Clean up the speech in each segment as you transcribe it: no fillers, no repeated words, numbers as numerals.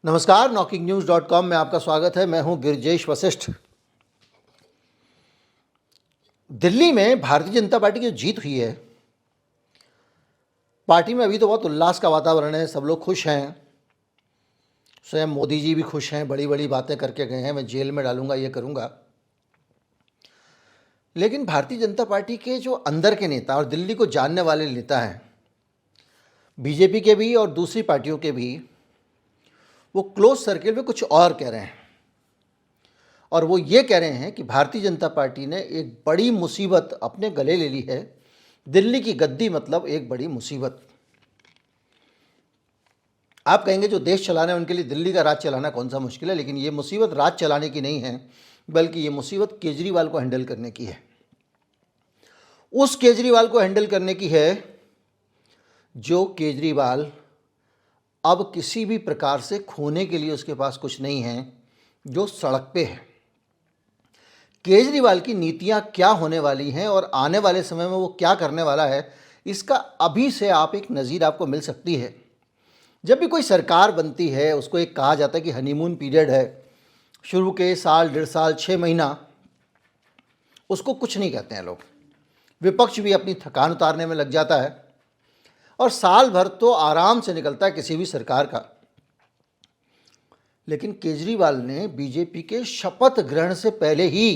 नमस्कार, NockingNews.com में आपका स्वागत है। मैं हूं गिरिजेश वशिष्ठ। दिल्ली में भारतीय जनता पार्टी की जीत हुई है, पार्टी में अभी तो बहुत उल्लास का वातावरण है, सब लोग खुश हैं। स्वयं मोदी जी भी खुश हैं, बड़ी बड़ी बातें करके गए हैं, मैं जेल में डालूंगा, ये करूंगा। लेकिन भारतीय जनता पार्टी के जो अंदर के नेता और दिल्ली को जानने वाले नेता हैं, बीजेपी के भी और दूसरी पार्टियों के भी, वो क्लोज सर्किल में कुछ और कह रहे हैं। और वो ये कह रहे हैं कि भारतीय जनता पार्टी ने एक बड़ी मुसीबत अपने गले ले ली है। दिल्ली की गद्दी मतलब एक बड़ी मुसीबत। आप कहेंगे जो देश चलाना है उनके लिए दिल्ली का राज चलाना कौन सा मुश्किल है, लेकिन ये मुसीबत राज चलाने की नहीं है, बल्कि ये मुसीबत केजरीवाल को हैंडल करने की है। उस केजरीवाल को हैंडल करने की है जो केजरीवाल अब किसी भी प्रकार से खोने के लिए उसके पास कुछ नहीं है, जो सड़क पे है। केजरीवाल की नीतियां क्या होने वाली हैं और आने वाले समय में वो क्या करने वाला है, इसका अभी से आप एक नज़ीर आपको मिल सकती है। जब भी कोई सरकार बनती है उसको एक कहा जाता है कि हनीमून पीरियड है, शुरू के साल, 1.5 साल, 6 महीना, उसको कुछ नहीं कहते हैं लोग। विपक्ष भी अपनी थकान उतारने में लग जाता है और साल भर तो आराम से निकलता है किसी भी सरकार का। लेकिन केजरीवाल ने बीजेपी के शपथ ग्रहण से पहले ही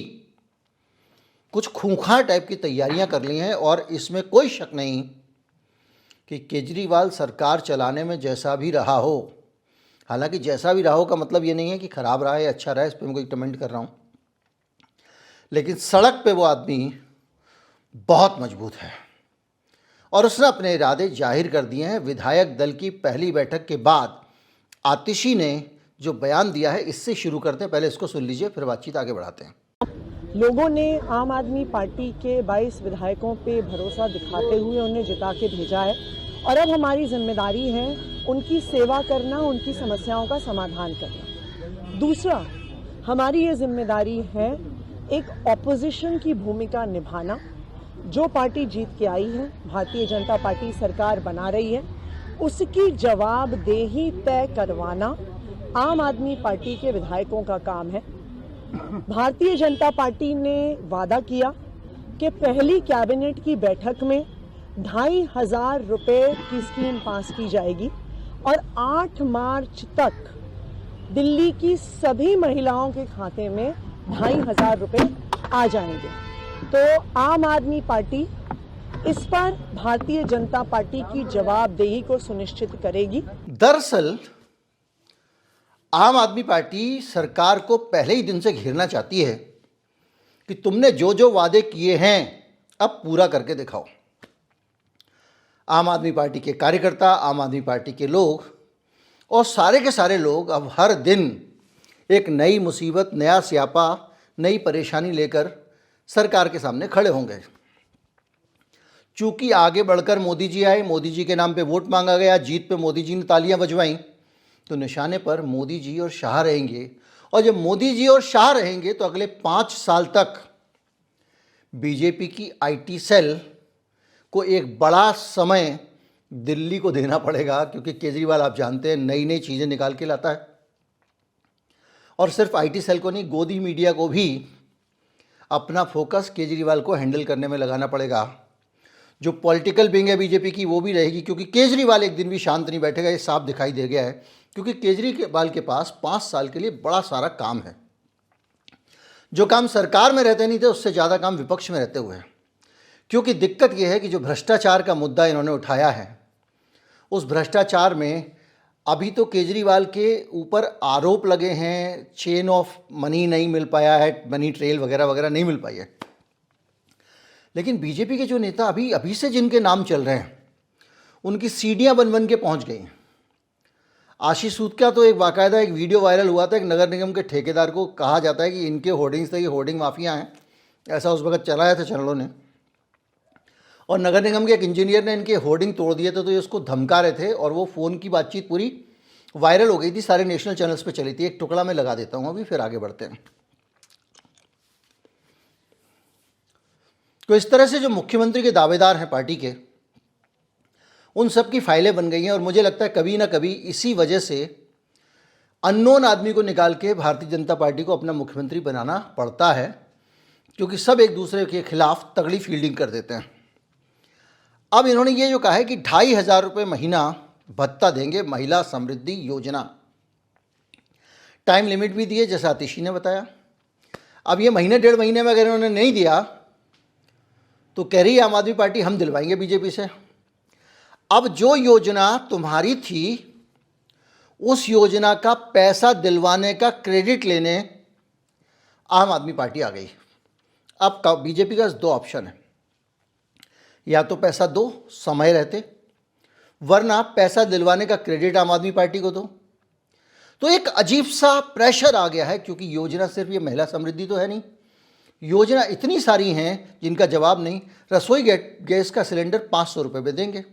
कुछ खूंखार टाइप की तैयारियां कर ली हैं और इसमें कोई शक नहीं कि केजरीवाल सरकार चलाने में जैसा भी रहा हो, हालांकि जैसा भी रहा हो का मतलब ये नहीं है कि खराब रहा है या अच्छा रहा है, इस पर मैं कोई कमेंट कर रहा हूं, लेकिन सड़क पे वो आदमी बहुत मजबूत है और उसने अपने इरादे जाहिर कर दिए हैं। विधायक दल की पहली बैठक के बाद आतिशी ने जो बयान दिया है, इससे शुरू करते हैं। पहले इसको सुन लीजिए, फिर बातचीत आगे बढ़ाते हैं। लोगों ने आम आदमी पार्टी के 22 विधायकों पे भरोसा दिखाते हुए उन्हें जिता के भेजा है और अब हमारी जिम्मेदारी है उनकी सेवा करना, उनकी समस्याओं का समाधान करना। दूसरा, हमारी ये जिम्मेदारी है एक ऑपोजिशन की भूमिका निभाना। जो पार्टी जीत के आई है, भारतीय जनता पार्टी सरकार बना रही है, उसकी जवाबदेही तय करवाना आम आदमी पार्टी के विधायकों का काम है। भारतीय जनता पार्टी ने वादा किया कि पहली कैबिनेट की बैठक में 2,500 रुपए की स्कीम पास की जाएगी और 8 मार्च तक दिल्ली की सभी महिलाओं के खाते में 2,500 रुपए आ जाएंगे। तो आम आदमी पार्टी इस पर भारतीय जनता पार्टी की जवाबदेही को सुनिश्चित करेगी। दरअसल आम आदमी पार्टी सरकार को पहले ही दिन से घेरना चाहती है कि तुमने जो जो वादे किए हैं अब पूरा करके दिखाओ। आम आदमी पार्टी के कार्यकर्ता, आम आदमी पार्टी के लोग और सारे के सारे लोग अब हर दिन एक नई मुसीबत, नया स्यापा, नई परेशानी लेकर सरकार के सामने खड़े होंगे। चूंकि आगे बढ़कर मोदी जी आए, मोदी जी के नाम पे वोट मांगा गया, जीत पे मोदी जी ने तालियां बजवाई, तो निशाने पर मोदी जी और शाह रहेंगे। और जब मोदी जी और शाह रहेंगे तो अगले 5 साल तक बीजेपी की आईटी सेल को एक बड़ा समय दिल्ली को देना पड़ेगा, क्योंकि केजरीवाल आप जानते हैं नई नई चीज़ें निकाल के लाता है। और सिर्फ आईटी सेल को नहीं, गोदी मीडिया को भी अपना फोकस केजरीवाल को हैंडल करने में लगाना पड़ेगा। जो पॉलिटिकल विंग है बीजेपी की वो भी रहेगी, क्योंकि केजरीवाल एक दिन भी शांत नहीं बैठेगा, ये साफ दिखाई दे गया है। क्योंकि केजरीवाल के पास 5 साल के लिए बड़ा सारा काम है। जो काम सरकार में रहते नहीं थे, उससे ज़्यादा काम विपक्ष में रहते हुए हैं। क्योंकि दिक्कत यह है कि जो भ्रष्टाचार का मुद्दा इन्होंने उठाया है, उस भ्रष्टाचार में अभी तो केजरीवाल के ऊपर आरोप लगे हैं, चेन ऑफ मनी नहीं मिल पाया है, मनी ट्रेल वगैरह वगैरह नहीं मिल पाई है। लेकिन बीजेपी के जो नेता अभी से जिनके नाम चल रहे हैं, उनकी सीढ़ियां बन बन के पहुंच गई हैं। आशीष सूद का तो एक बाकायदा एक वीडियो वायरल हुआ था। एक नगर निगम के ठेकेदार को कहा जाता है कि इनके होर्डिंग्स थे, ये होर्डिंग माफिया हैं, ऐसा उस वक्त चलाया था चैनलों ने। और नगर निगम के एक इंजीनियर ने इनके होर्डिंग तोड़ दिए थे, तो ये उसको धमका रहे थे और वो फ़ोन की बातचीत पूरी वायरल हो गई थी, सारे नेशनल चैनल्स पे चली थी। एक टुकड़ा मैं लगा देता हूँ अभी, फिर आगे बढ़ते हैं। तो इस तरह से जो मुख्यमंत्री के दावेदार हैं पार्टी के, उन सब की फाइलें बन गई हैं और मुझे लगता है कभी ना कभी इसी वजह से अननोन आदमी को निकाल के भारतीय जनता पार्टी को अपना मुख्यमंत्री बनाना पड़ता है, क्योंकि सब एक दूसरे के खिलाफ तगड़ी फील्डिंग कर देते हैं। अब इन्होंने ये जो कहा है कि 2,500 रुपये महीना भत्ता देंगे, महिला समृद्धि योजना। टाइम लिमिट भी दिए, जैसा आतिशी ने बताया। अब ये महीने 1.5 महीने में अगर इन्होंने नहीं दिया तो कह रही है आम आदमी पार्टी हम दिलवाएंगे बीजेपी से। अब जो योजना तुम्हारी थी उस योजना का पैसा दिलवाने का क्रेडिट लेने आम आदमी पार्टी आ गई। अब बीजेपी का 2 ऑप्शन है, या तो पैसा दो समय रहते, वरना पैसा दिलवाने का क्रेडिट आम आदमी पार्टी को दो। तो एक अजीब सा प्रेशर आ गया है, क्योंकि योजना सिर्फ ये महिला समृद्धि तो है नहीं, योजना इतनी सारी हैं जिनका जवाब नहीं। रसोई गैस का सिलेंडर 500 रुपये में देंगे,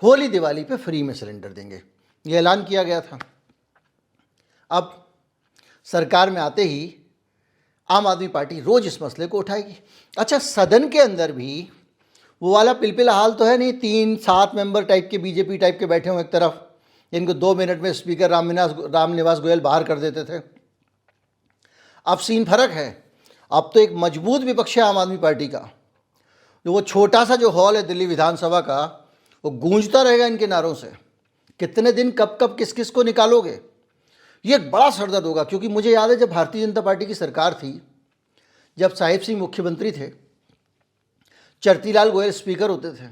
होली दिवाली पे फ्री में सिलेंडर देंगे, ये ऐलान किया गया था। अब सरकार में आते ही आम आदमी पार्टी रोज इस मसले को उठाएगी। अच्छा, सदन के अंदर भी वो वाला पिलपिला हाल तो है नहीं, 3-7 मेंबर टाइप के बीजेपी टाइप के बैठे हों एक तरफ, इनको 2 मिनट में स्पीकर रामनिवास गोयल बाहर कर देते थे। अब सीन फर्क है, अब तो एक मजबूत विपक्ष है आम आदमी पार्टी का। जो वो छोटा सा जो हॉल है दिल्ली विधानसभा का, वो गूंजता रहेगा इनके नारों से। कितने दिन कब कब किस किस को निकालोगे, ये एक बड़ा सरदर्द होगा। क्योंकि मुझे याद है जब भारतीय जनता पार्टी की सरकार थी, जब साहिब सिंह मुख्यमंत्री थे, चरतीलाल गोयल स्पीकर होते थे,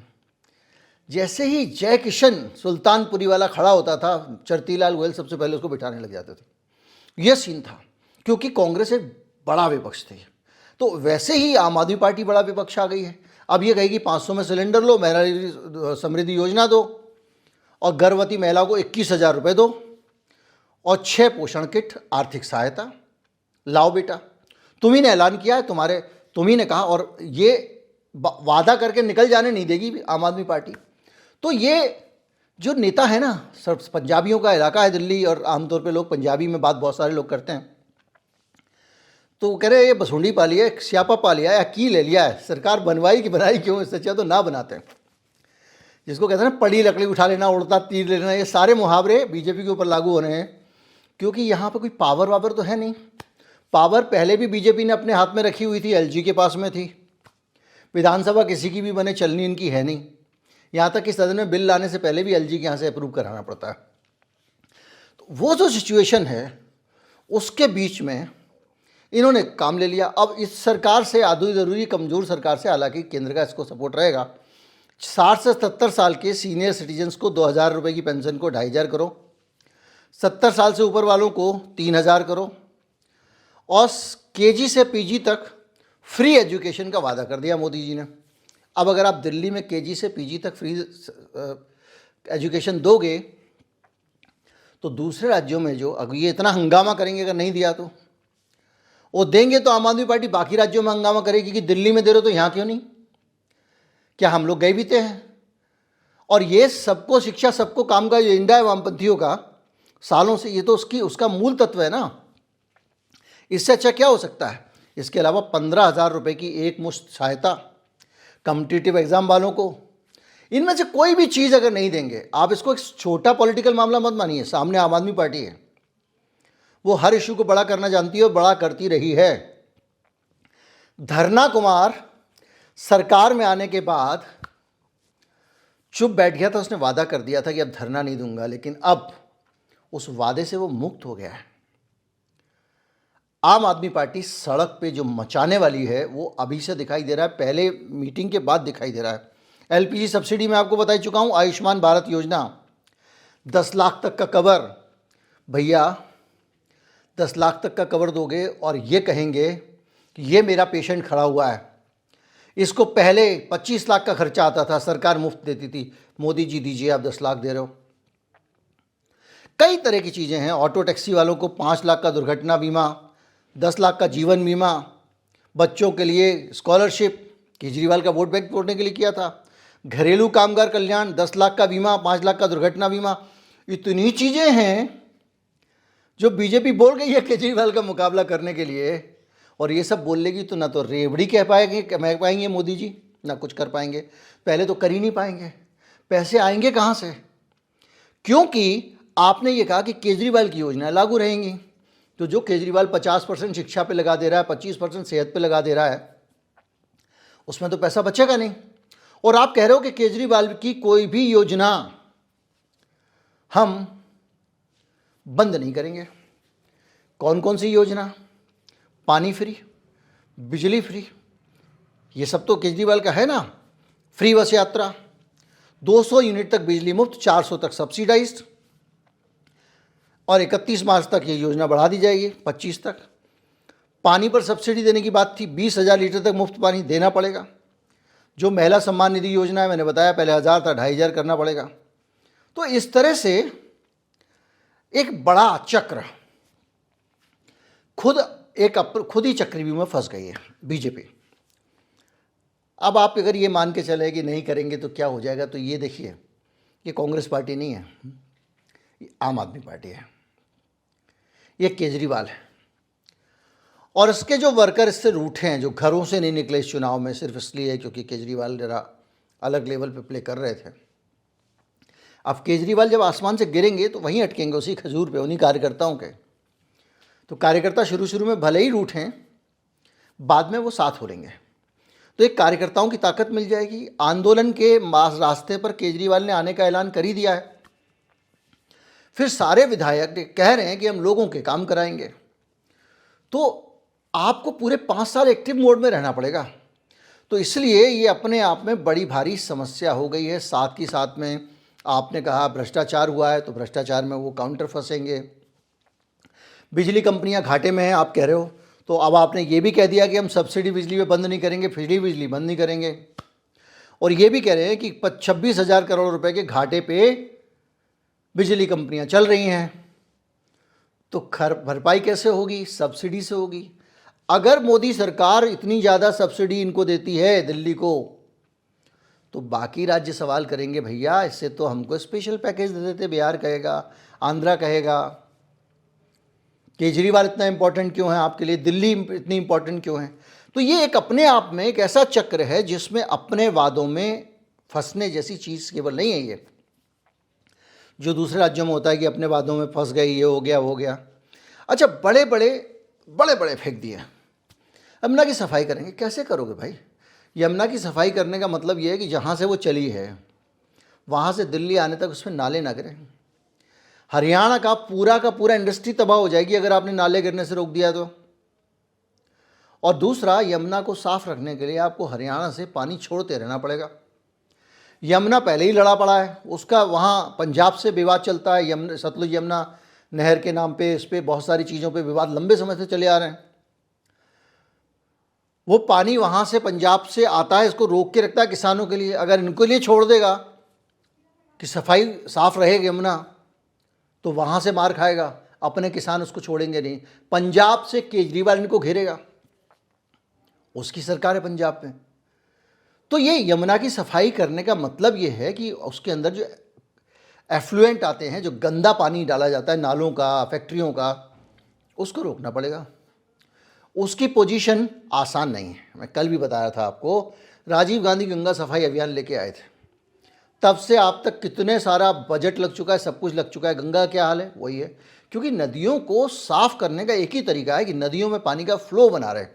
जैसे ही जय किशन सुल्तानपुरी वाला खड़ा होता था, चरतीलाल गोयल सबसे पहले उसको बिठाने लग जाते थे। यह सीन था, क्योंकि कांग्रेस एक बड़ा विपक्ष थी। तो वैसे ही आम आदमी पार्टी बड़ा विपक्ष आ गई है। अब ये कहेगी 500 में सिलेंडर लो, महिला समृद्धि योजना दो, और गर्भवती महिला को 21,000 रुपये दो, और 6 पोषण किट आर्थिक सहायता लाओ बेटा। तुम्ही ने ऐलान किया है, तुम्ही ने कहा, और ये वादा करके निकल जाने नहीं देगी आम आदमी पार्टी। तो ये जो नेता है ना, सब पंजाबियों का इलाका है दिल्ली, और आमतौर पे लोग पंजाबी में बात बहुत सारे लोग करते हैं, तो वो कह रहे हैं ये बसुंडी पा लिया, स्यापा पा लिया, या की ले लिया है, सरकार बनवाई कि बनाई क्यों, इससे अच्छा तो ना बनाते हैं। जिसको कहते हैं ना, पड़ी लकड़ी उठा लेना, उड़ता तीर लेना, ये सारे मुहावरे बीजेपी के ऊपर लागू हो रहे हैं। क्योंकि यहाँ पर कोई पावर वावर तो है नहीं। पावर पहले भी बीजेपी ने अपने हाथ में रखी हुई थी, एलजी के पास में थी। विधानसभा किसी की भी बने, चलनी इनकी है नहीं। यहाँ तक कि सदन में बिल लाने से पहले भी एलजी के यहाँ से अप्रूव कराना पड़ता है। तो वो जो सिचुएशन है, उसके बीच में इन्होंने काम ले लिया। अब इस सरकार से, आधुरी ज़रूरी कमज़ोर सरकार से, हालांकि केंद्र का इसको सपोर्ट रहेगा, 60 से 70 साल के सीनियर सिटीजन्स को 2,000 रुपये की पेंशन को 2,500 करो, 70 साल से ऊपर वालों को 3,000 करो, और केजी से पीजी तक फ्री एजुकेशन का वादा कर दिया मोदी जी ने। अब अगर आप दिल्ली में केजी से पीजी तक फ्री एजुकेशन दोगे, तो दूसरे राज्यों में जो अगर ये इतना हंगामा करेंगे, अगर नहीं दिया तो वो देंगे, तो आम आदमी पार्टी बाकी राज्यों में हंगामा करेगी कि दिल्ली में दे रहे हो तो यहाँ क्यों नहीं, क्या हम लोग गए बीते हैं। और ये सबको शिक्षा सबको काम का जो एजेंडा है वामपंथियों का सालों से, ये तो उसका मूल तत्व है ना। इससे अच्छा क्या हो सकता है। इसके अलावा 15,000 रुपये की एक मुश्त सहायता कॉम्पिटिटिव एग्ज़ाम वालों को। इनमें से कोई भी चीज़ अगर नहीं देंगे, आप इसको एक छोटा पॉलिटिकल मामला मत मानिए। सामने आम आदमी पार्टी है, वो हर इशू को बड़ा करना जानती है और बड़ा करती रही है। धरना कुमार सरकार में आने के बाद चुप बैठ गया था, उसने वादा कर दिया था कि अब धरना नहीं दूंगा, लेकिन अब उस वादे से वो मुक्त हो गया है। आम आदमी पार्टी सड़क पे जो मचाने वाली है वो अभी से दिखाई दे रहा है, पहले मीटिंग के बाद दिखाई दे रहा है। एलपीजी सब्सिडी में आपको बता चुका हूँ, आयुष्मान भारत योजना 10 लाख तक का कवर। भैया 10 लाख तक का कवर दोगे और ये कहेंगे कि ये मेरा पेशेंट खड़ा हुआ है, इसको पहले 25 लाख का खर्चा आता था, सरकार मुफ्त देती थी, मोदी जी दीजिए आप 10 लाख दे रहे हो। कई तरह की चीज़ें हैं। ऑटो टैक्सी वालों को 5 लाख का दुर्घटना बीमा, 10 लाख का जीवन बीमा, बच्चों के लिए स्कॉलरशिप, केजरीवाल का वोट बैंक तोड़ने के लिए किया था, घरेलू कामगार कल्याण 10 लाख का बीमा, 5 लाख का दुर्घटना बीमा। इतनी चीज़ें हैं जो बीजेपी बोल गई है केजरीवाल का मुकाबला करने के लिए, और ये सब बोल लेगी तो ना तो रेवड़ी कह पाएंगे मोदी जी, ना कुछ कर पाएंगे। पहले तो कर ही नहीं पाएंगे, पैसे आएंगे कहाँ से, क्योंकि आपने ये कहा कि केजरीवाल की योजना लागू रहेंगी, तो जो केजरीवाल 50% शिक्षा पे लगा दे रहा है, 25% सेहत पे लगा दे रहा है, उसमें तो पैसा बचेगा नहीं। और आप कह रहे हो कि केजरीवाल की कोई भी योजना हम बंद नहीं करेंगे। कौन कौन सी योजना? पानी फ्री, बिजली फ्री, ये सब तो केजरीवाल का है ना। फ्री बस यात्रा, 200 यूनिट तक बिजली मुफ्त, 400 तक सब्सिडाइज्ड, और 31 मार्च तक ये योजना बढ़ा दी जाएगी 25 तक। पानी पर सब्सिडी देने की बात थी, 20,000 लीटर तक मुफ्त पानी देना पड़ेगा। जो महिला सम्मान निधि योजना है, मैंने बताया पहले 1,000 था, 2,500 करना पड़ेगा। तो इस तरह से एक बड़ा चक्र खुद ही चक्रव्यूह में फंस गई है बीजेपी। अब आप अगर ये मान के चले कि नहीं करेंगे तो क्या हो जाएगा, तो ये देखिए, ये कांग्रेस पार्टी नहीं है, ये आम आदमी पार्टी है, ये केजरीवाल है। और इसके जो वर्कर इससे रूठे हैं, जो घरों से नहीं निकले इस चुनाव में सिर्फ इसलिए क्योंकि केजरीवाल जरा अलग लेवल पे प्ले कर रहे थे। अब केजरीवाल जब आसमान से गिरेंगे तो वहीं अटकेंगे, उसी खजूर पे, उन्हीं कार्यकर्ताओं के। तो कार्यकर्ता शुरू में भले ही रूठें, बाद में वो साथ हो लेंगे। तो एक कार्यकर्ताओं की ताकत मिल जाएगी। आंदोलन के रास्ते पर केजरीवाल ने आने का ऐलान कर ही दिया है। फिर सारे विधायक कह रहे हैं कि हम लोगों के काम कराएंगे। तो आपको पूरे 5 साल एक्टिव मोड में रहना पड़ेगा। तो इसलिए ये अपने आप में बड़ी भारी समस्या हो गई है। साथ ही साथ में आपने कहा भ्रष्टाचार हुआ है, तो भ्रष्टाचार में वो काउंटर फंसेंगे। बिजली कंपनियां घाटे में हैं, आप कह रहे हो, तो अब आपने ये भी कह दिया कि हम सब्सिडी बिजली पे बंद नहीं करेंगे, फ्री बिजली बंद नहीं करेंगे। और ये भी कह रहे हैं कि 26,000 करोड़ रुपए के घाटे पे बिजली कंपनियां चल रही हैं। तो भरपाई कैसे होगी? सब्सिडी से होगी। अगर मोदी सरकार इतनी ज़्यादा सब्सिडी इनको देती है दिल्ली को, तो बाकी राज्य सवाल करेंगे, भैया इससे तो हमको स्पेशल पैकेज दे देते। बिहार कहेगा, आंध्रा कहेगा, केजरीवाल इतना इंपॉर्टेंट क्यों है आपके लिए, दिल्ली इतनी इंपॉर्टेंट क्यों है। तो ये एक अपने आप में एक ऐसा चक्र है जिसमें अपने वादों में फंसने जैसी चीज़ केवल नहीं है ये, जो दूसरे राज्यों में होता है कि अपने वादों में फंस गए, ये हो गया वो हो गया। अच्छा, बड़े बड़े फेंक दिए। यमुना की सफाई करेंगे, कैसे करोगे भाई? यमुना की सफाई करने का मतलब ये है कि जहाँ से वो चली है वहाँ से दिल्ली आने तक उसमें नाले ना गिरें। हरियाणा का पूरा इंडस्ट्री तबाह हो जाएगी अगर आपने नाले गिरने से रोक दिया तो। और दूसरा, यमुना को साफ रखने के लिए आपको हरियाणा से पानी छोड़ते रहना पड़ेगा। यमुना पहले ही लड़ा पड़ा है, उसका वहाँ पंजाब से विवाद चलता है। सतलुज यमुना नहर के नाम पे, इस पे बहुत सारी चीज़ों पे विवाद लंबे समय से चले आ रहे हैं। वो पानी वहाँ से पंजाब से आता है, इसको रोक के रखता है किसानों के लिए। अगर इनके लिए छोड़ देगा कि सफाई साफ रहेगी यमुना, तो वहाँ से मार खाएगा, अपने किसान उसको छोड़ेंगे नहीं। पंजाब से केजरीवाल इनको घेरेगा, उसकी सरकार है पंजाब में। तो ये यमुना की सफाई करने का मतलब ये है कि उसके अंदर जो एफ्लुएंट आते हैं, जो गंदा पानी डाला जाता है नालों का, फैक्ट्रियों का, उसको रोकना पड़ेगा। उसकी पोजीशन आसान नहीं है। मैं कल भी बताया था आपको, राजीव गांधी गंगा सफाई अभियान लेके आए थे, तब से आप तक कितने सारा बजट लग चुका है, सब कुछ लग चुका है। गंगा क्या हाल है? वही है, क्योंकि नदियों को साफ करने का एक ही तरीका है कि नदियों में पानी का फ्लो बना रहे,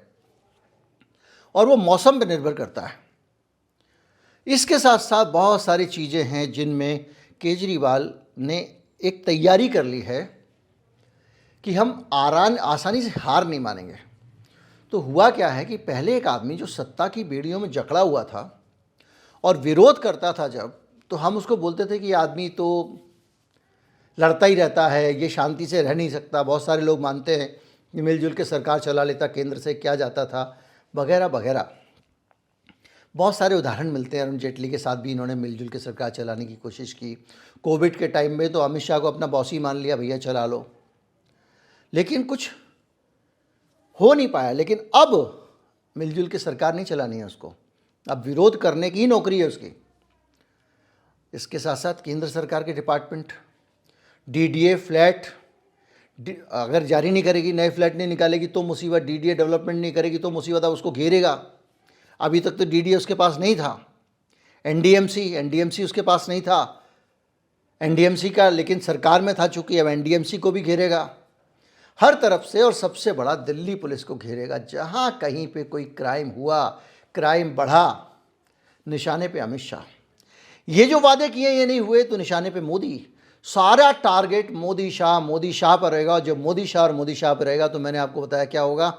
और वो मौसम पर निर्भर करता है। इसके साथ साथ बहुत सारी चीज़ें हैं जिनमें केजरीवाल ने एक तैयारी कर ली है कि हम आसानी से हार नहीं मानेंगे। तो हुआ क्या है कि पहले एक आदमी जो सत्ता की बेड़ियों में जकड़ा हुआ था और विरोध करता था जब, तो हम उसको बोलते थे कि ये आदमी तो लड़ता ही रहता है, ये शांति से रह नहीं सकता। बहुत सारे लोग मानते हैं कि मिलजुल के सरकार चला लेता, केंद्र से क्या जाता था, वगैरह वगैरह। बहुत सारे उदाहरण मिलते हैं। अरुण जेटली के साथ भी इन्होंने मिलजुल के सरकार चलाने की कोशिश की। कोविड के टाइम में तो अमित शाह को अपना बॉस ही मान लिया, भैया चला लो, लेकिन कुछ हो नहीं पाया। लेकिन अब मिलजुल के सरकार नहीं चलानी है उसको, अब विरोध करने की ही नौकरी है उसकी। इसके साथ साथ केंद्र सरकार के डिपार्टमेंट डीडीए फ्लैट अगर जारी नहीं करेगी, नए फ्लैट नहीं निकालेगी तो मुसीबत, डीडीए डेवलपमेंट नहीं करेगी तो मुसीबत, अब उसको घेरेगा। अभी तक तो डीडीए उसके पास नहीं था, एनडीएमसी उसके पास नहीं था, एनडीएमसी का, लेकिन सरकार में था चूंकि अब एनडीएमसी को भी घेरेगा हर तरफ से, और सबसे बड़ा दिल्ली पुलिस को घेरेगा। जहां कहीं पे कोई क्राइम हुआ, क्राइम बढ़ा, निशाने पे अमित शाह। ये जो वादे किए ये नहीं हुए तो निशाने पे मोदी। सारा टारगेट मोदी शाह पर रहेगा। और जब मोदी शाह पर रहेगा तो मैंने आपको बताया क्या होगा,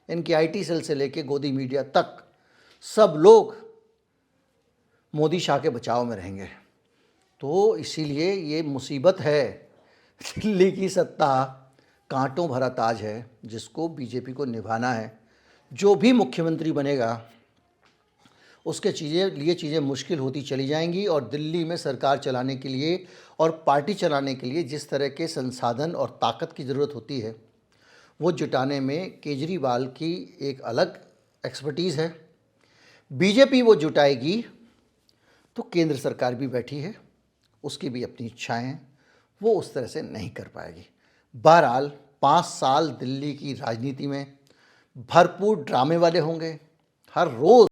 इनकी आईटी सेल से लेके गोदी मीडिया तक सब लोग मोदी शाह के बचाव में रहेंगे। तो इसीलिए ये मुसीबत है। दिल्ली की सत्ता कांटों भरा ताज है जिसको बीजेपी को निभाना है। जो भी मुख्यमंत्री बनेगा उसके लिए चीज़ें मुश्किल होती चली जाएंगी, और दिल्ली में सरकार चलाने के लिए और पार्टी चलाने के लिए जिस तरह के संसाधन और ताकत की ज़रूरत होती है वो जुटाने में केजरीवाल की एक अलग एक्सपर्टीज़ है। बीजेपी वो जुटाएगी तो केंद्र सरकार भी बैठी है, उसकी भी अपनी इच्छाएं हैं, वो उस तरह से नहीं कर पाएगी। बहरहाल 5 साल दिल्ली की राजनीति में भरपूर ड्रामे वाले होंगे। हर रोज़